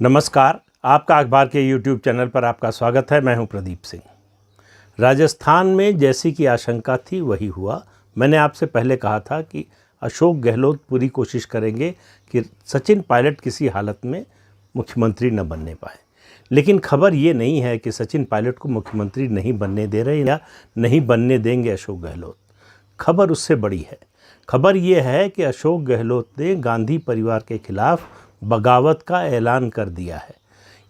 नमस्कार, आपका अखबार के YouTube चैनल पर आपका स्वागत है। मैं हूं प्रदीप सिंह। राजस्थान में जैसी की आशंका थी वही हुआ। मैंने आपसे पहले कहा था कि अशोक गहलोत पूरी कोशिश करेंगे कि सचिन पायलट किसी हालत में मुख्यमंत्री न बनने पाए, लेकिन खबर ये नहीं है कि सचिन पायलट को मुख्यमंत्री नहीं बनने दे रहे या नहीं बनने देंगे अशोक गहलोत। खबर उससे बड़ी है। खबर ये है कि अशोक गहलोत ने गांधी परिवार के खिलाफ बगावत का ऐलान कर दिया है।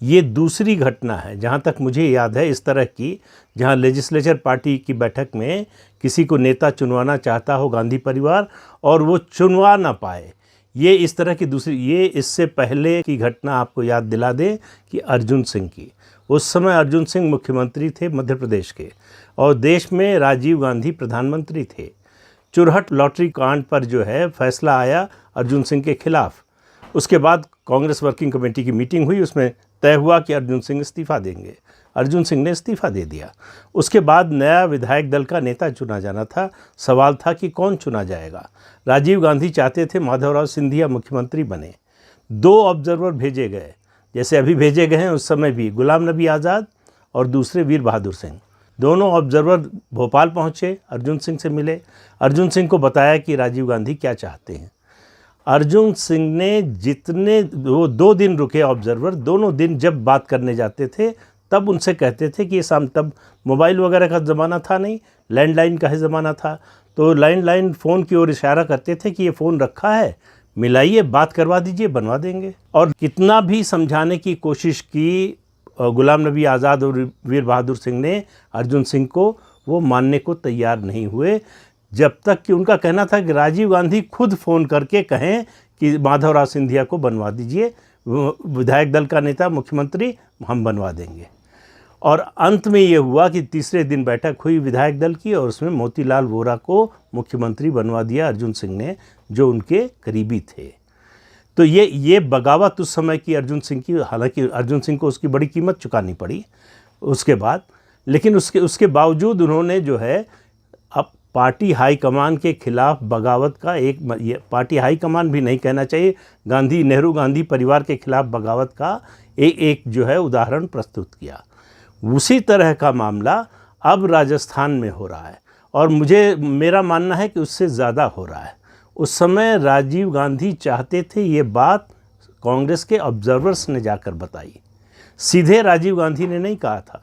ये दूसरी घटना है जहाँ तक मुझे याद है इस तरह की, जहाँ लेजिस्लेचर पार्टी की बैठक में किसी को नेता चुनवाना चाहता हो गांधी परिवार और वो चुनवा ना पाए। ये इस तरह की दूसरी, ये इससे पहले की घटना आपको याद दिला दें कि अर्जुन सिंह की। उस समय अर्जुन सिंह मुख्यमंत्री थे मध्य प्रदेश के और देश में राजीव गांधी प्रधानमंत्री थे। चुरहट लॉटरी कांड पर जो है फैसला आया अर्जुन सिंह के खिलाफ। उसके बाद कांग्रेस वर्किंग कमेटी की मीटिंग हुई, उसमें तय हुआ कि अर्जुन सिंह इस्तीफ़ा देंगे। अर्जुन सिंह ने इस्तीफ़ा दे दिया। उसके बाद नया विधायक दल का नेता चुना जाना था। सवाल था कि कौन चुना जाएगा। राजीव गांधी चाहते थे माधवराव सिंधिया मुख्यमंत्री बने। 2 ऑब्जर्वर भेजे गए, जैसे अभी भेजे गए हैं, उस समय भी गुलाम नबी आज़ाद और दूसरे वीर बहादुर सिंह। दोनों ऑब्जर्वर भोपाल पहुँचे, अर्जुन सिंह से मिले। अर्जुन सिंह को बताया कि राजीव गांधी क्या चाहते हैं। अर्जुन सिंह ने जितने वो 2 दिन रुके ऑब्जर्वर, दोनों दिन जब बात करने जाते थे तब उनसे कहते थे कि तब मोबाइल वगैरह का ज़माना था नहीं, लैंडलाइन का ही ज़माना था। तो लैंडलाइन फ़ोन की ओर इशारा करते थे कि ये फ़ोन रखा है, मिलाइए, बात करवा दीजिए, बनवा देंगे। और कितना भी समझाने की कोशिश की गुलाम नबी आज़ाद और वीर बहादुर सिंह ने अर्जुन सिंह को, वो मानने को तैयार नहीं हुए, जब तक कि उनका कहना था कि राजीव गांधी खुद फ़ोन करके कहें कि माधवराव सिंधिया को बनवा दीजिए, विधायक दल का नेता मुख्यमंत्री, हम बनवा देंगे। और अंत में ये हुआ कि तीसरे दिन बैठक हुई विधायक दल की और उसमें मोतीलाल वोरा को मुख्यमंत्री बनवा दिया अर्जुन सिंह ने, जो उनके करीबी थे। तो ये बगावत उस समय की अर्जुन सिंह की। हालांकि अर्जुन सिंह को उसकी बड़ी कीमत चुकानी पड़ी उसके बाद, लेकिन उसके बावजूद उन्होंने जो है अब पार्टी हाईकमान के खिलाफ बगावत का पार्टी हाईकमान भी नहीं कहना चाहिए, नेहरू गांधी परिवार के खिलाफ बगावत का एक जो है उदाहरण प्रस्तुत किया। उसी तरह का मामला अब राजस्थान में हो रहा है और मेरा मानना है कि उससे ज़्यादा हो रहा है। उस समय राजीव गांधी चाहते थे, ये बात कांग्रेस के ऑब्जर्वर्स ने जाकर बताई। सीधे राजीव गांधी ने नहीं कहा था,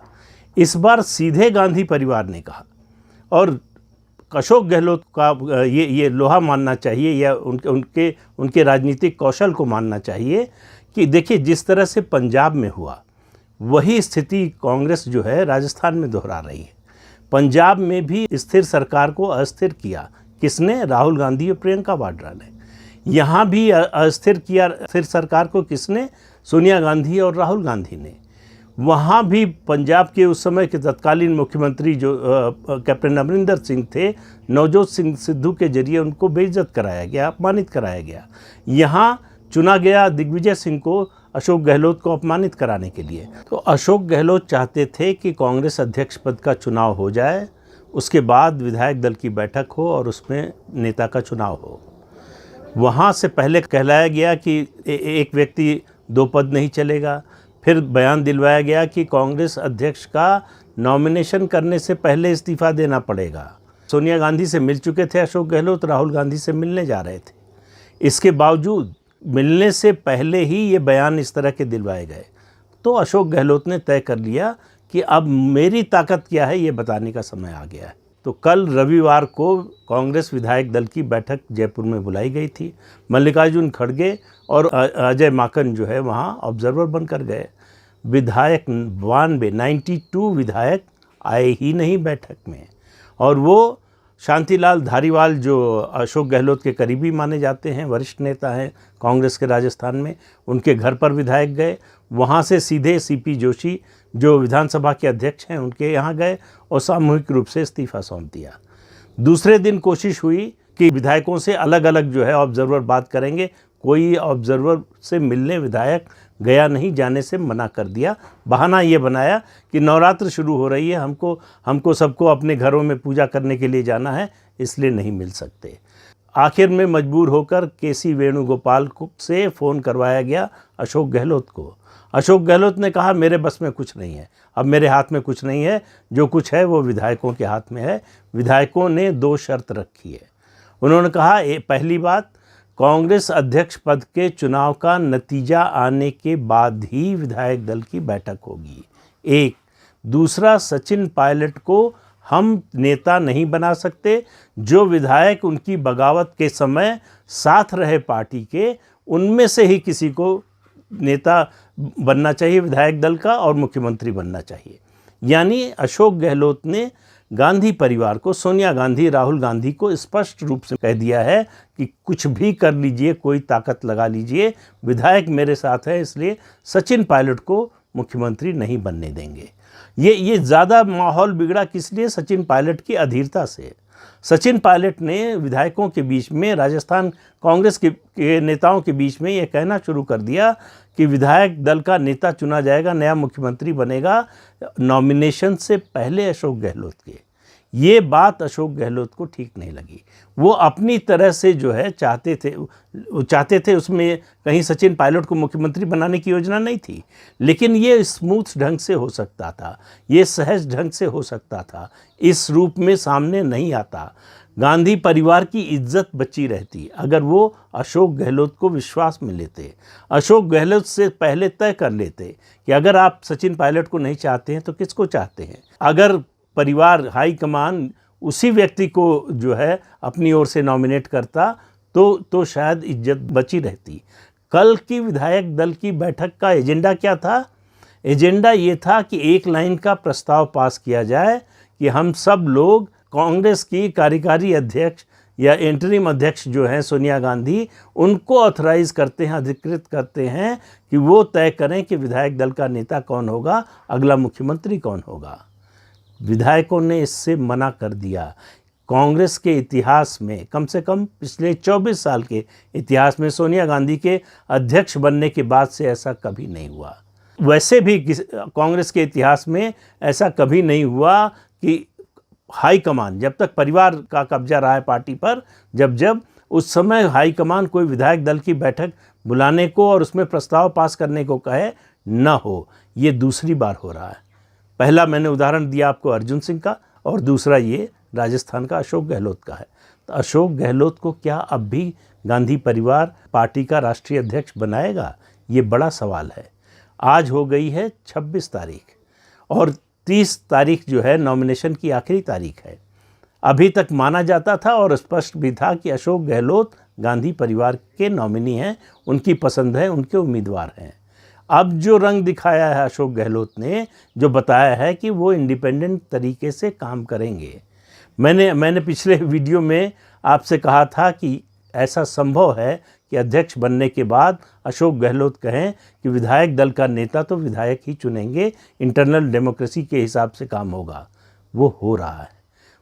इस बार सीधे गांधी परिवार ने कहा। और अशोक गहलोत का ये लोहा मानना चाहिए या उनके राजनीतिक कौशल को मानना चाहिए कि देखिए, जिस तरह से पंजाब में हुआ वही स्थिति कांग्रेस जो है राजस्थान में दोहरा रही है। पंजाब में भी स्थिर सरकार को अस्थिर किया किसने? राहुल गांधी और प्रियंका वाड्रा ने। यहाँ भी अस्थिर किया स्थिर सरकार को किसने? सोनिया गांधी और राहुल गांधी ने। वहाँ भी पंजाब के उस समय के तत्कालीन मुख्यमंत्री जो कैप्टन अमरिंदर सिंह थे, नवजोत सिंह सिद्धू के जरिए उनको बेइज्जत कराया गया, अपमानित कराया गया। यहाँ चुना गया दिग्विजय सिंह को अशोक गहलोत को अपमानित कराने के लिए। तो अशोक गहलोत चाहते थे कि कांग्रेस अध्यक्ष पद का चुनाव हो जाए, उसके बाद विधायक दल की बैठक हो और उसमें नेता का चुनाव हो। वहाँ से पहले कहलाया गया कि एक व्यक्ति 2 पद नहीं चलेगा। फिर बयान दिलवाया गया कि कांग्रेस अध्यक्ष का नॉमिनेशन करने से पहले इस्तीफ़ा देना पड़ेगा। सोनिया गांधी से मिल चुके थे अशोक गहलोत, राहुल गांधी से मिलने जा रहे थे। इसके बावजूद मिलने से पहले ही ये बयान इस तरह के दिलवाए गए। तो अशोक गहलोत ने तय कर लिया कि अब मेरी ताकत क्या है ये बताने का समय आ गया है। तो कल रविवार को कांग्रेस विधायक दल की बैठक जयपुर में बुलाई गई थी। मल्लिकार्जुन खड़गे और अजय माकन जो है वहाँ ऑब्जर्वर बनकर गए। विधायक 92 विधायक आए ही नहीं बैठक में। और वो शांतिलाल धारीवाल जो अशोक गहलोत के करीबी माने जाते हैं, वरिष्ठ नेता हैं कांग्रेस के राजस्थान में, उनके घर पर विधायक गए। वहाँ से सीधे सीपी जोशी जो विधानसभा के अध्यक्ष हैं उनके यहाँ गए और सामूहिक रूप से इस्तीफ़ा सौंप दिया। दूसरे दिन कोशिश हुई कि विधायकों से अलग अलग जो है ऑब्जर्वर बात करेंगे। कोई ऑब्जर्वर से मिलने विधायक गया नहीं, जाने से मना कर दिया। बहाना ये बनाया कि नवरात्र शुरू हो रही है, हमको सबको अपने घरों में पूजा करने के लिए जाना है, इसलिए नहीं मिल सकते। आखिर में मजबूर होकर केसी वेणुगोपाल से फ़ोन करवाया गया अशोक गहलोत को। अशोक गहलोत ने कहा मेरे बस में कुछ नहीं है, अब मेरे हाथ में कुछ नहीं है, जो कुछ है वो विधायकों के हाथ में है। विधायकों ने 2 शर्त रखी है। उन्होंने कहा पहली बात, कांग्रेस अध्यक्ष पद के चुनाव का नतीजा आने के बाद ही विधायक दल की बैठक होगी, एक। दूसरा, सचिन पायलट को हम नेता नहीं बना सकते। जो विधायक उनकी बगावत के समय साथ रहे पार्टी के, उनमें से ही किसी को नेता बनना चाहिए विधायक दल का और मुख्यमंत्री बनना चाहिए। यानी अशोक गहलोत ने गांधी परिवार को, सोनिया गांधी, राहुल गांधी को स्पष्ट रूप से कह दिया है कि कुछ भी कर लीजिए, कोई ताकत लगा लीजिए, विधायक मेरे साथ है, इसलिए सचिन पायलट को मुख्यमंत्री नहीं बनने देंगे। ये ज़्यादा माहौल बिगड़ा किस लिए? सचिन पायलट की अधीरता से। सचिन पायलट ने विधायकों के बीच में, राजस्थान कांग्रेस के नेताओं के बीच में ये कहना शुरू कर दिया कि विधायक दल का नेता चुना जाएगा, नया मुख्यमंत्री बनेगा, नॉमिनेशन से पहले अशोक गहलोत के। ये बात अशोक गहलोत को ठीक नहीं लगी। वो अपनी तरह से जो है चाहते थे उसमें कहीं सचिन पायलट को मुख्यमंत्री बनाने की योजना नहीं थी, लेकिन ये स्मूथ ढंग से हो सकता था, ये सहज ढंग से हो सकता था, इस रूप में सामने नहीं आता। गांधी परिवार की इज्जत बची रहती अगर वो अशोक गहलोत को विश्वास में लेते, अशोक गहलोत से पहले तय कर लेते कि अगर आप सचिन पायलट को नहीं चाहते हैं तो किसको चाहते हैं। अगर परिवार हाईकमान उसी व्यक्ति को जो है अपनी ओर से नॉमिनेट करता तो शायद इज्जत बची रहती। कल की विधायक दल की बैठक का एजेंडा क्या था? एजेंडा ये था कि एक लाइन का प्रस्ताव पास किया जाए कि हम सब लोग कांग्रेस की कार्यकारी अध्यक्ष या इंटरिम अध्यक्ष जो हैं सोनिया गांधी, उनको ऑथराइज करते हैं, अधिकृत करते हैं कि वो तय करें कि विधायक दल का नेता कौन होगा, अगला मुख्यमंत्री कौन होगा। विधायकों ने इससे मना कर दिया। कांग्रेस के इतिहास में, कम से कम पिछले 24 साल के इतिहास में, सोनिया गांधी के अध्यक्ष बनने के बाद से ऐसा कभी नहीं हुआ। वैसे भी कांग्रेस के इतिहास में ऐसा कभी नहीं हुआ कि हाईकमान, जब तक परिवार का कब्जा रहा है पार्टी पर, जब उस समय हाईकमान कोई विधायक दल की बैठक बुलाने को और उसमें प्रस्ताव पास करने को कहे न हो। ये दूसरी बार हो रहा है। पहला मैंने उदाहरण दिया आपको अर्जुन सिंह का, और दूसरा ये राजस्थान का अशोक गहलोत का है। तो अशोक गहलोत को क्या अब भी गांधी परिवार पार्टी का राष्ट्रीय अध्यक्ष बनाएगा? ये बड़ा सवाल है। आज हो गई है 26 तारीख और 30 तारीख जो है नॉमिनेशन की आखिरी तारीख है। अभी तक माना जाता था और स्पष्ट भी था कि अशोक गहलोत गांधी परिवार के नॉमिनी हैं, उनकी पसंद है, उनके उम्मीदवार हैं। अब जो रंग दिखाया है अशोक गहलोत ने, जो बताया है कि वो इंडिपेंडेंट तरीके से काम करेंगे। मैंने पिछले वीडियो में आपसे कहा था कि ऐसा संभव है कि अध्यक्ष बनने के बाद अशोक गहलोत कहें कि विधायक दल का नेता तो विधायक ही चुनेंगे, इंटरनल डेमोक्रेसी के हिसाब से काम होगा। वो हो रहा है,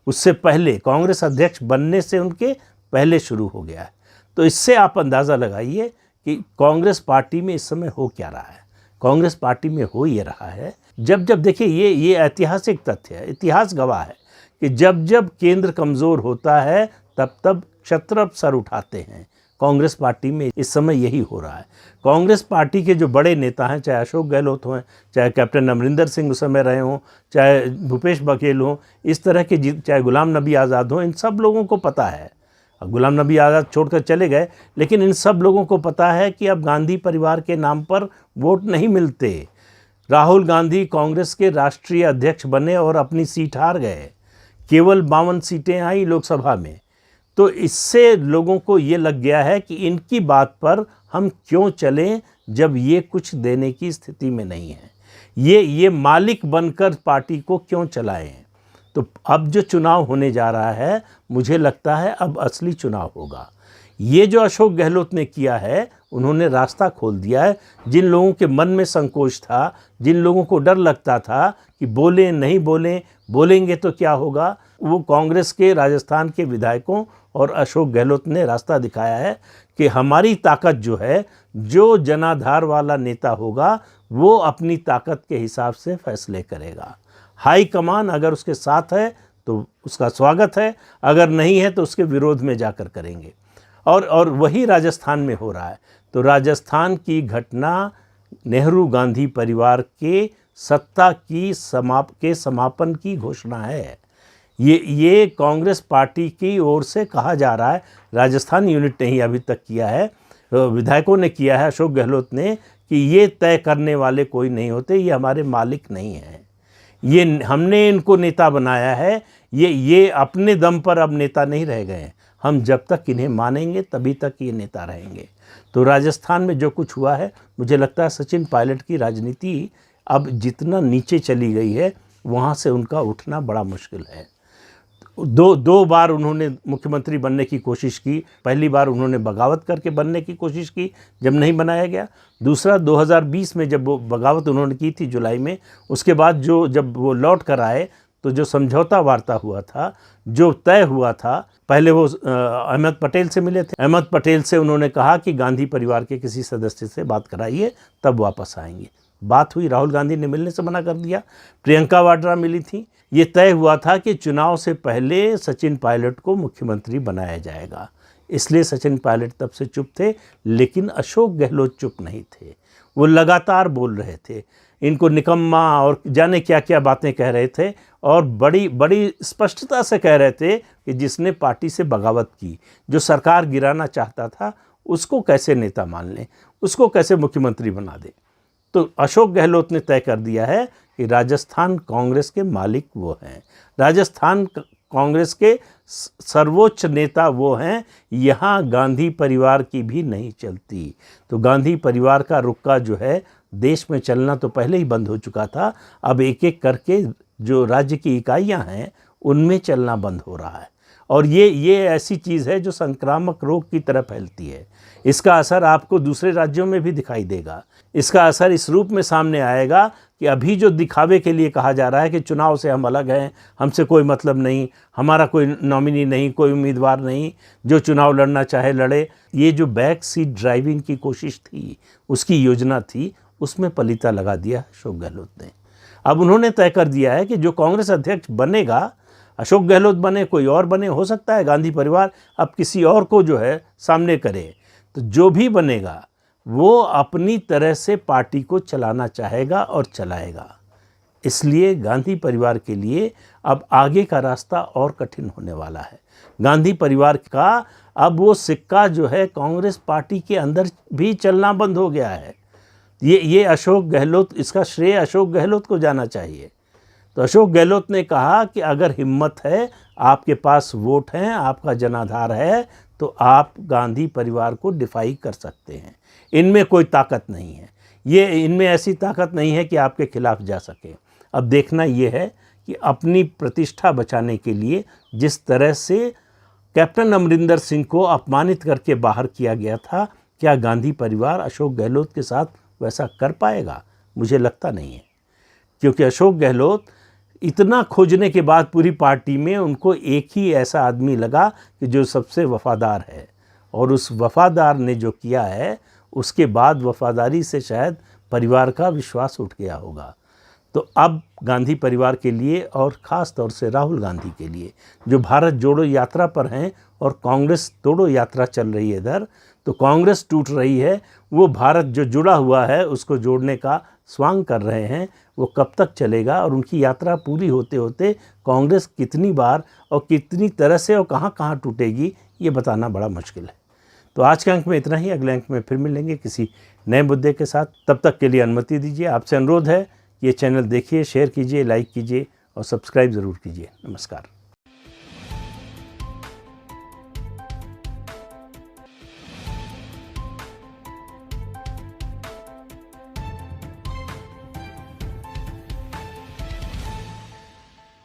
उससे पहले कांग्रेस अध्यक्ष बनने से उनके पहले शुरू हो गया है। तो इससे आप अंदाज़ा लगाइए कि कांग्रेस पार्टी में इस समय हो क्या रहा है। कांग्रेस पार्टी में हो ये रहा है, जब देखिए ये ऐतिहासिक तथ्य है, इतिहास गवाह है कि जब केंद्र कमज़ोर होता है तब क्षत्रप सर उठाते हैं। कांग्रेस पार्टी में इस समय यही हो रहा है। कांग्रेस पार्टी के जो बड़े नेता हैं, चाहे अशोक गहलोत हों, चाहे कैप्टन अमरिंदर सिंह उस समय रहे हों, चाहे भूपेश बघेल हों, इस तरह के चाहे गुलाम नबी आज़ाद हों, इन सब लोगों को पता है। गुलाम नबी आज़ाद छोड़कर चले गए, लेकिन इन सब लोगों को पता है कि अब गांधी परिवार के नाम पर वोट नहीं मिलते। राहुल गांधी कांग्रेस के राष्ट्रीय अध्यक्ष बने और अपनी सीट हार गए, केवल 52 सीटें आई लोकसभा में। तो इससे लोगों को ये लग गया है कि इनकी बात पर हम क्यों चलें जब ये कुछ देने की स्थिति में नहीं है, ये मालिक बनकर पार्टी को क्यों चलाएं। तो अब जो चुनाव होने जा रहा है, मुझे लगता है अब असली चुनाव होगा। ये जो अशोक गहलोत ने किया है, उन्होंने रास्ता खोल दिया है। जिन लोगों के मन में संकोच था, जिन लोगों को डर लगता था कि बोलें नहीं बोलें, बोलेंगे तो क्या होगा, वो कांग्रेस के राजस्थान के विधायकों और अशोक गहलोत ने रास्ता दिखाया है कि हमारी ताकत जो है, जो जनाधार वाला नेता होगा वो अपनी ताकत के हिसाब से फैसले करेगा। हाई कमान अगर उसके साथ है तो उसका स्वागत है, अगर नहीं है तो उसके विरोध में जाकर करेंगे। और वही राजस्थान में हो रहा है। तो राजस्थान की घटना नेहरू गांधी परिवार के सत्ता की समापन की घोषणा है। ये कांग्रेस पार्टी की ओर से कहा जा रहा है, राजस्थान यूनिट ने ही अभी तक किया है, विधायकों ने किया है, अशोक गहलोत ने, कि ये तय करने वाले कोई नहीं होते, ये हमारे मालिक नहीं हैं, ये हमने इनको नेता बनाया है, ये अपने दम पर अब नेता नहीं रह गए हैं, हम जब तक इन्हें मानेंगे तभी तक ये नेता रहेंगे। तो राजस्थान में जो कुछ हुआ है, मुझे लगता है सचिन पायलट की राजनीति अब जितना नीचे चली गई है वहाँ से उनका उठना बड़ा मुश्किल है। दो बार उन्होंने मुख्यमंत्री बनने की कोशिश की। पहली बार उन्होंने बगावत करके बनने की कोशिश की, जब नहीं बनाया गया। दूसरा 2020 में जब वो बगावत उन्होंने की थी जुलाई में, उसके बाद जब वो लौट कर आए तो जो समझौता वार्ता हुआ था, जो तय हुआ था, पहले वो अहमद पटेल से मिले थे। अहमद पटेल से उन्होंने कहा कि गांधी परिवार के किसी सदस्य से बात कराइए तब वापस आएंगे। बात हुई, राहुल गांधी ने मिलने से मना कर दिया, प्रियंका वाड्रा मिली थी। ये तय हुआ था कि चुनाव से पहले सचिन पायलट को मुख्यमंत्री बनाया जाएगा, इसलिए सचिन पायलट तब से चुप थे। लेकिन अशोक गहलोत चुप नहीं थे, वो लगातार बोल रहे थे, इनको निकम्मा और जाने क्या क्या बातें कह रहे थे, और बड़ी स्पष्टता से कह रहे थे कि जिसने पार्टी से बगावत की, जो सरकार गिराना चाहता था, उसको कैसे नेता मान लें, उसको कैसे मुख्यमंत्री बना दें। तो अशोक गहलोत ने तय कर दिया है कि राजस्थान कांग्रेस के मालिक वो हैं, राजस्थान कांग्रेस के सर्वोच्च नेता वो हैं, यहाँ गांधी परिवार की भी नहीं चलती। तो गांधी परिवार का रुक्का जो है देश में चलना तो पहले ही बंद हो चुका था, अब एक एक करके जो राज्य की इकाइयाँ हैं उनमें चलना बंद हो रहा है। और ये ऐसी चीज़ है जो संक्रामक रोग की तरह फैलती है। इसका असर आपको दूसरे राज्यों में भी दिखाई देगा। इसका असर इस रूप में सामने आएगा कि अभी जो दिखावे के लिए कहा जा रहा है कि चुनाव से हम अलग हैं, हमसे कोई मतलब नहीं, हमारा कोई नॉमिनी नहीं, कोई उम्मीदवार नहीं, जो चुनाव लड़ना चाहे लड़े, ये जो बैक सीट ड्राइविंग की कोशिश थी, उसकी योजना थी, उसमें पलीता लगा दिया अशोक गहलोत ने। अब उन्होंने तय कर दिया है कि जो कांग्रेस अध्यक्ष बनेगा, अशोक गहलोत बने, कोई और बने, हो सकता है गांधी परिवार अब किसी और को जो है सामने करे, तो जो भी बनेगा वो अपनी तरह से पार्टी को चलाना चाहेगा और चलाएगा। इसलिए गांधी परिवार के लिए अब आगे का रास्ता और कठिन होने वाला है। गांधी परिवार का अब वो सिक्का जो है कांग्रेस पार्टी के अंदर भी चलना बंद हो गया है। ये अशोक गहलोत, इसका श्रेय अशोक गहलोत को जाना चाहिए। तो अशोक गहलोत ने कहा कि अगर हिम्मत है, आपके पास वोट हैं, आपका जनाधार है, तो आप गांधी परिवार को डिफाई कर सकते हैं। इनमें कोई ताकत नहीं है, इनमें ऐसी ताकत नहीं है कि आपके खिलाफ जा सके। अब देखना ये है कि अपनी प्रतिष्ठा बचाने के लिए जिस तरह से कैप्टन अमरिंदर सिंह को अपमानित करके बाहर किया गया था, क्या गांधी परिवार अशोक गहलोत के साथ वैसा कर पाएगा? मुझे लगता नहीं है, क्योंकि अशोक गहलोत इतना खोजने के बाद पूरी पार्टी में उनको एक ही ऐसा आदमी लगा कि जो सबसे वफादार है, और उस वफादार ने जो किया है उसके बाद वफादारी से शायद परिवार का विश्वास उठ गया होगा। तो अब गांधी परिवार के लिए और ख़ास तौर से राहुल गांधी के लिए, जो भारत जोड़ो यात्रा पर हैं और कांग्रेस तोड़ो यात्रा चल रही है इधर, तो कांग्रेस टूट रही है, वो भारत जो जुड़ा हुआ है उसको जोड़ने का स्वांग कर रहे हैं, वो कब तक चलेगा और उनकी यात्रा पूरी होते होते कांग्रेस कितनी बार और कितनी तरह से और कहाँ कहाँ टूटेगी, ये बताना बड़ा मुश्किल है। तो आज के अंक में इतना ही, अगले अंक में फिर मिलेंगे किसी नए मुद्दे के साथ। तब तक के लिए अनुमति दीजिए, आपसे अनुरोध है, ये चैनल देखिए, शेयर कीजिए, लाइक कीजिए और सब्सक्राइब ज़रूर कीजिए। नमस्कार।